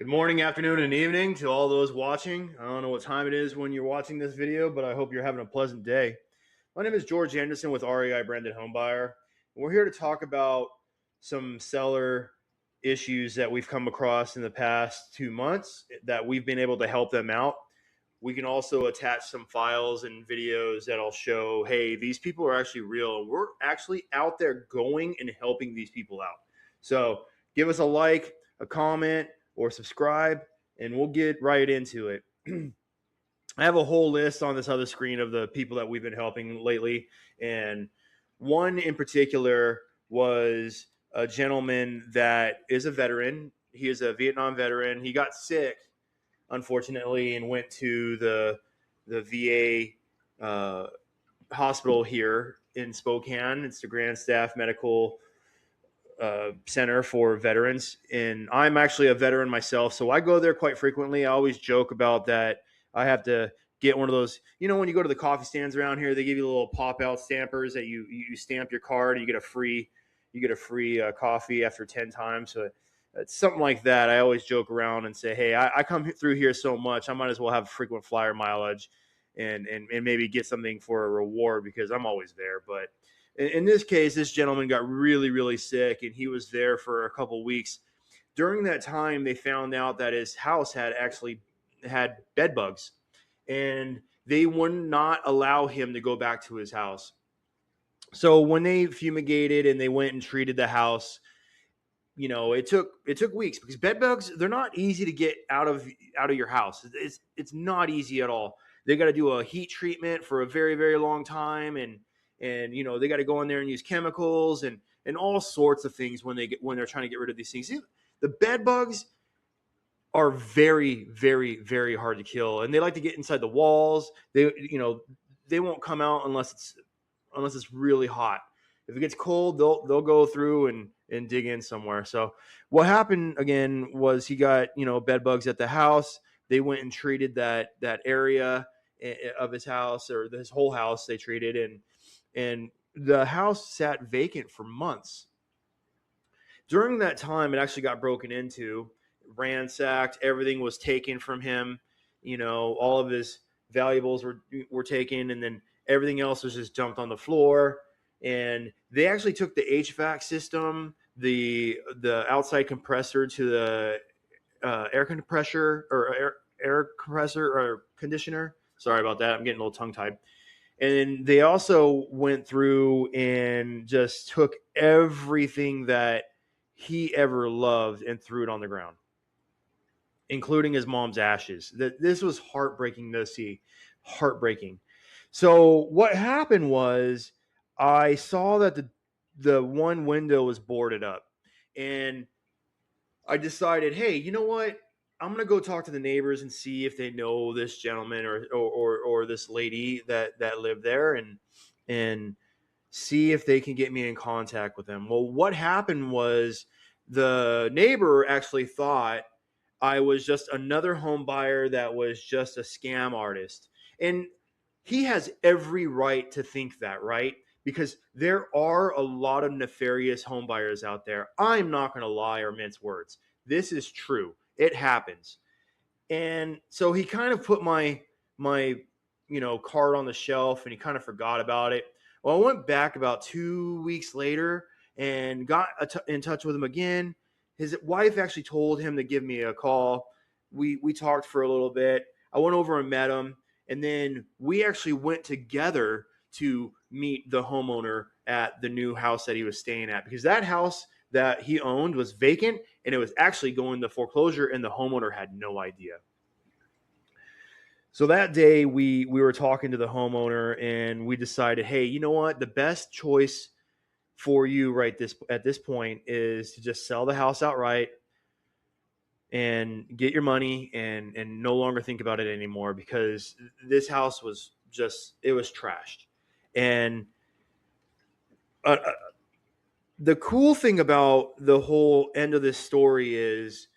Good morning, afternoon, and evening to all those watching. I don't know what time it is when you're watching this video, but I hope you're having a pleasant day. My name is George Anderson with REI Branded Home Buyer. And we're here to talk about some seller issues that we've come across in the past 2 months that we've been able to help them out. We can also attach some files and videos that'll show, hey, these people are actually real, and we're actually out there going and helping these people out. So give us a like, a comment, or subscribe, and we'll get right into it. I have a whole list on this other screen of the people that we've been helping lately, and one in particular was a gentleman that is a veteran. He is a Vietnam veteran. He got sick, unfortunately, and went to the VA hospital here in Spokane. It's the Grand Staff Medical Center for veterans, and I'm actually a veteran myself, so I go there quite frequently. I always joke about that. I have to get one of those, when you go to the coffee stands around here, they give you little pop-out stampers that you stamp your card and you get a free coffee after 10 times. So it's something like that. I always joke around and say, hey, I come through here so much, I might as well have frequent flyer mileage and maybe get something for a reward because I'm always there. But in this case, this gentleman got really, really sick, and he was there for a couple of weeks. During that time, they found out that his house had actually had bed bugs, and they would not allow him to go back to his house. So when they fumigated and they went and treated the house, it took weeks because bed bugs, they're not easy to get out of your house. It's not easy at all. They got to do a heat treatment for a very, very long time, and they got to go in there and use chemicals and all sorts of things when they're trying to get rid of these things. The bed bugs are very, very, very hard to kill, and they like to get inside the walls. They won't come out unless it's really hot. If it gets cold, they'll go through and dig in somewhere. So what happened again was he got bed bugs at the house. They went and treated that area of his house, or his whole house. They treated, and the house sat vacant for months. During that time, it actually got broken into, ransacked. Everything was taken from him. All of his valuables were taken, and then everything else was just dumped on the floor. And they actually took the HVAC system, the outside compressor to the air compressor or air compressor or conditioner. Sorry about that. I'm getting a little tongue tied. And they also went through and just took everything that he ever loved and threw it on the ground, including his mom's ashes. This was heartbreaking to see. Heartbreaking. So what happened was I saw that the one window was boarded up, and I decided, hey, you know what? I'm gonna go talk to the neighbors and see if they know this gentleman or this lady that lived there, and see if they can get me in contact with them. Well, what happened was the neighbor actually thought I was just another home buyer that was just a scam artist. And he has every right to think that, right? Because there are a lot of nefarious home buyers out there. I'm not going to lie or mince words. This is true. It happens. And so he kind of put my card on the shelf, and he kind of forgot about it. Well, I went back about 2 weeks later and got in touch with him again. His wife actually told him to give me a call. We talked for a little bit. I went over and met him, and then we actually went together to meet the homeowner at the new house that he was staying at, because that house that he owned was vacant, and it was actually going to foreclosure, and the homeowner had no idea. So that day we were talking to the homeowner, and we decided, hey, you know what? The best choice for you at this point is to just sell the house outright and get your money and no longer think about it anymore, because this house was it was trashed. And the cool thing about the whole end of this story is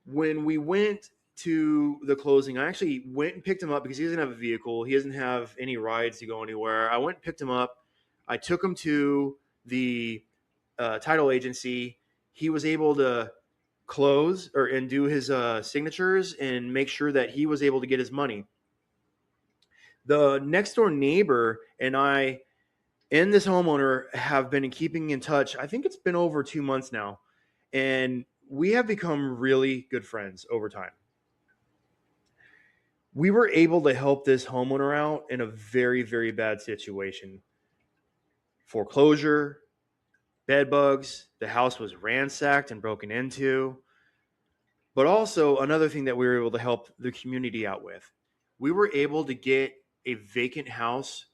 when we went to the closing, I actually went and picked him up because he doesn't have a vehicle. He doesn't have any rides to go anywhere. I went and picked him up. I took him to the title agency. He was able to close and do his signatures and make sure that he was able to get his money. The next door neighbor and I and this homeowner have been keeping in touch. I think it's been over 2 months now, and we have become really good friends over time. We were able to help this homeowner out in a very, very bad situation. Foreclosure, bed bugs, the house was ransacked and broken into. But also, another thing that we were able to help the community out with, we were able to get a vacant house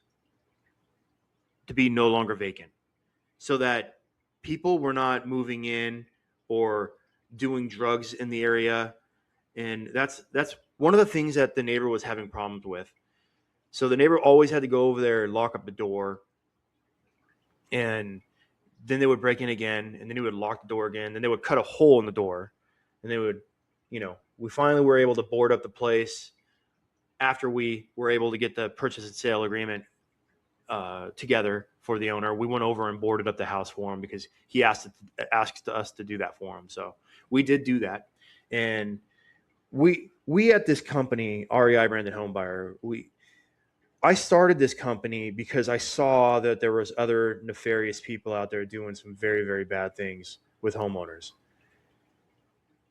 to be no longer vacant so that people were not moving in or doing drugs in the area. And that's one of the things that the neighbor was having problems with. So the neighbor always had to go over there and lock up the door, and then they would break in again, and then he would lock the door again, then they would cut a hole in the door, and they would, we finally were able to board up the place after we were able to get the purchase and sale agreement together for the owner. We went over and boarded up the house for him because he asked us to do that for him. So we did do that. And we at this company, REI Branded Home Buyer, I started this company because I saw that there was other nefarious people out there doing some very, very bad things with homeowners.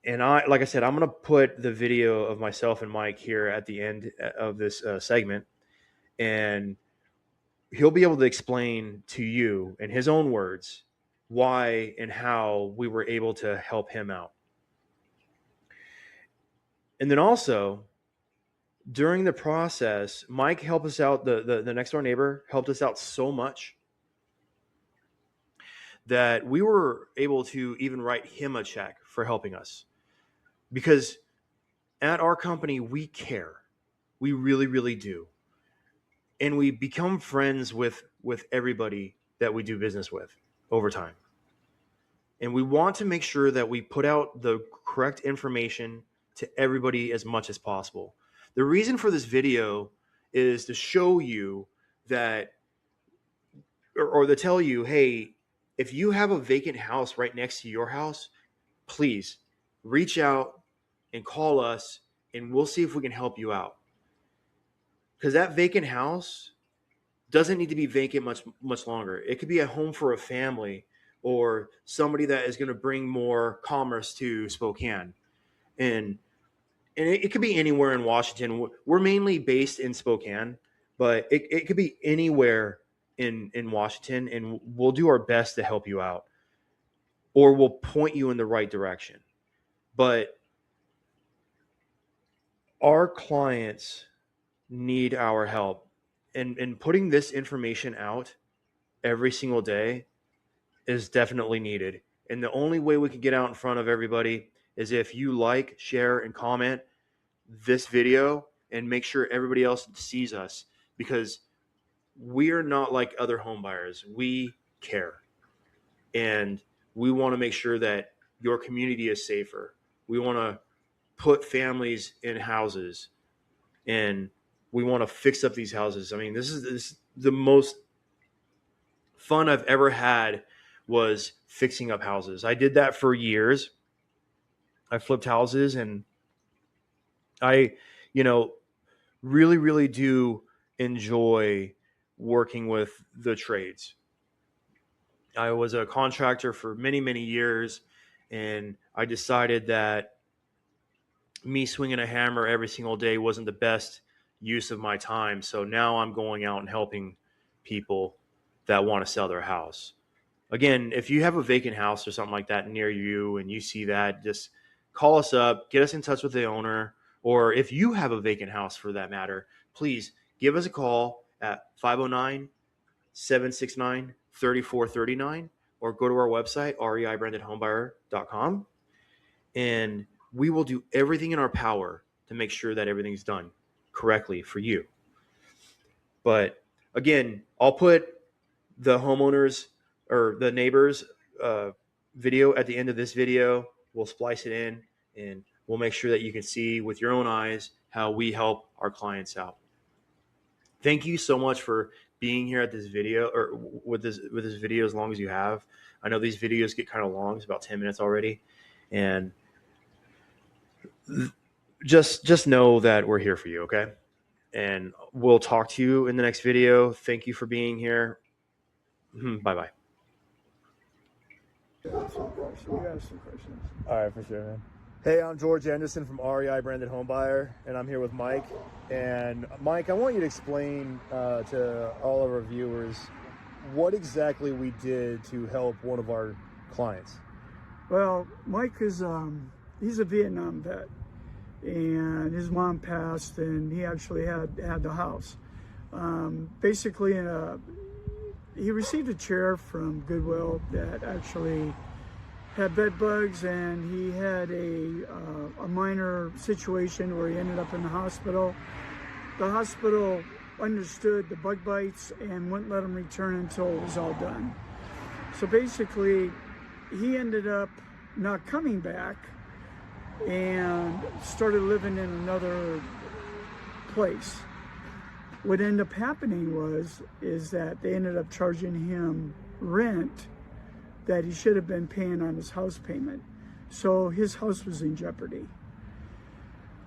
And like I said, I'm going to put the video of myself and Mike here at the end of this segment, and he'll be able to explain to you in his own words why and how we were able to help him out. And then also, during the process, Mike helped us out. The next door neighbor helped us out so much that we were able to even write him a check for helping us. Because at our company, we care. We really, really do. And we become friends with everybody that we do business with over time. And we want to make sure that we put out the correct information to everybody as much as possible. The reason for this video is to show you that, or to tell you, hey, if you have a vacant house right next to your house, please reach out and call us, and we'll see if we can help you out. Because that vacant house doesn't need to be vacant much longer. It could be a home for a family or somebody that is going to bring more commerce to Spokane. And it could be anywhere in Washington. We're mainly based in Spokane, but it could be anywhere in Washington, and we'll do our best to help you out, or we'll point you in the right direction. But our clients need our help, and putting this information out every single day is definitely needed. And the only way we can get out in front of everybody is if you like, share, and comment this video and make sure everybody else sees us, because we are not like other home buyers. We care, and we want to make sure that your community is safer. We want to put families in houses, and we want to fix up these houses. I mean, this is the most fun I've ever had, was fixing up houses. I did that for years. I flipped houses, and I, really, really do enjoy working with the trades. I was a contractor for many, many years, and I decided that me swinging a hammer every single day wasn't the best use of my time. So now I'm going out and helping people that want to sell their house. Again, if you have a vacant house or something like that near you and you see that, just call us up, get us in touch with the owner. Or if you have a vacant house for that matter, please give us a call at 509-769-3439, or go to our website, reibrandedhomebuyer.com, and we will do everything in our power to make sure that everything's done correctly for you. But again, I'll put the homeowners or the neighbors video at the end of this video. We'll splice it in, and we'll make sure that you can see with your own eyes how we help our clients out. Thank you so much for being here at this video, or with this video as long as you have. I know these videos get kind of long. It's about 10 minutes already. And just know that we're here for you, okay? And we'll talk to you in the next video. Thank you for being here. Bye-bye. You got some questions. All right, for sure, man. Hey, I'm George Anderson from REI Branded Home Buyer, and I'm here with Mike. And Mike, I want you to explain to all of our viewers what exactly we did to help one of our clients. Well, Mike is he's a Vietnam vet, and his mom passed, and he actually had the house. Basically, he received a chair from Goodwill that actually had bed bugs, and he had a minor situation where he ended up in the hospital. The hospital understood the bug bites and wouldn't let him return until it was all done. So basically, he ended up not coming back and started living in another place. What ended up happening is that they ended up charging him rent that he should have been paying on his house payment. So his house was in jeopardy.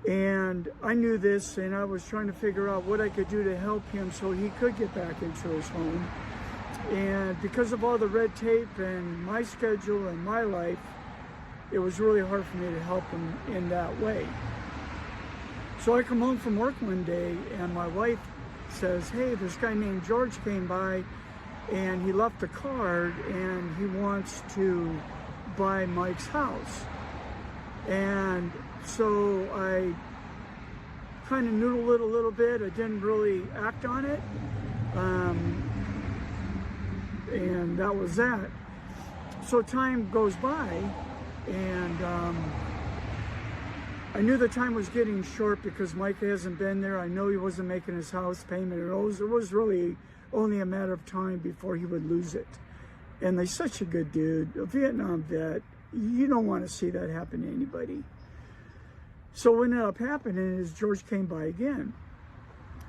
And I knew this, and I was trying to figure out what I could do to help him so he could get back into his home. And because of all the red tape and my schedule and my life, it was really hard for me to help him in that way. So I come home from work one day, and my wife says, hey, this guy named George came by, and he left a card, and he wants to buy Mike's house. And so I kind of noodled it a little bit. I didn't really act on it. And that was that. So time goes by, and I knew the time was getting short because Mike hasn't been there. I know he wasn't making his house payment. It was really only a matter of time before he would lose it. And he's such a good dude, a Vietnam vet. You don't want to see that happen to anybody. So what ended up happening is George came by again.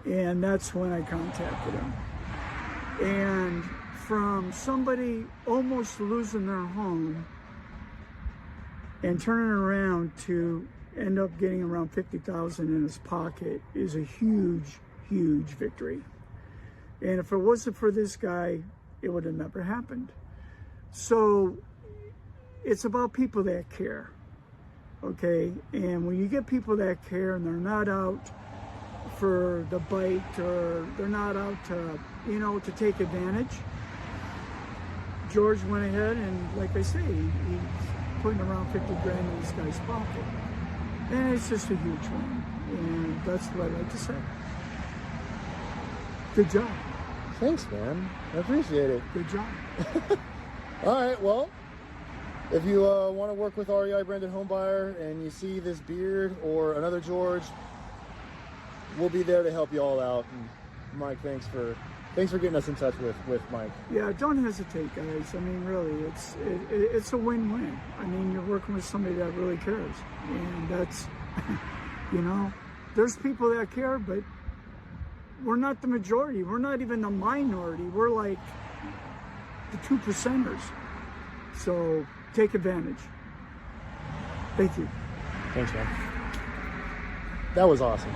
And that's when I contacted him. And from somebody almost losing their home and turning around to end up getting around $50,000 in his pocket is a huge, huge victory. And if it wasn't for this guy, it would have never happened. So it's about people that care, okay? And when you get people that care and they're not out for the bite, or they're not out to, to take advantage, George went ahead and, like I say, he's putting around 50 grand in this guy's pocket. And it's just a huge win. And that's what I'd like to say. Good job. Thanks, man. I appreciate it. Good job. All right, well, if you want to work with REI Branded Home Buyer and you see this beard or another George, we'll be there to help you all out. And Mike, thanks for getting us in touch with Mike. Yeah, don't hesitate, guys. I mean, really, it's a win-win. I mean, you're working with somebody that really cares. And that's, there's people that care, but we're not the majority. We're not even the minority. We're like the 2%ers. So take advantage. Thank you. Thanks, man. That was awesome.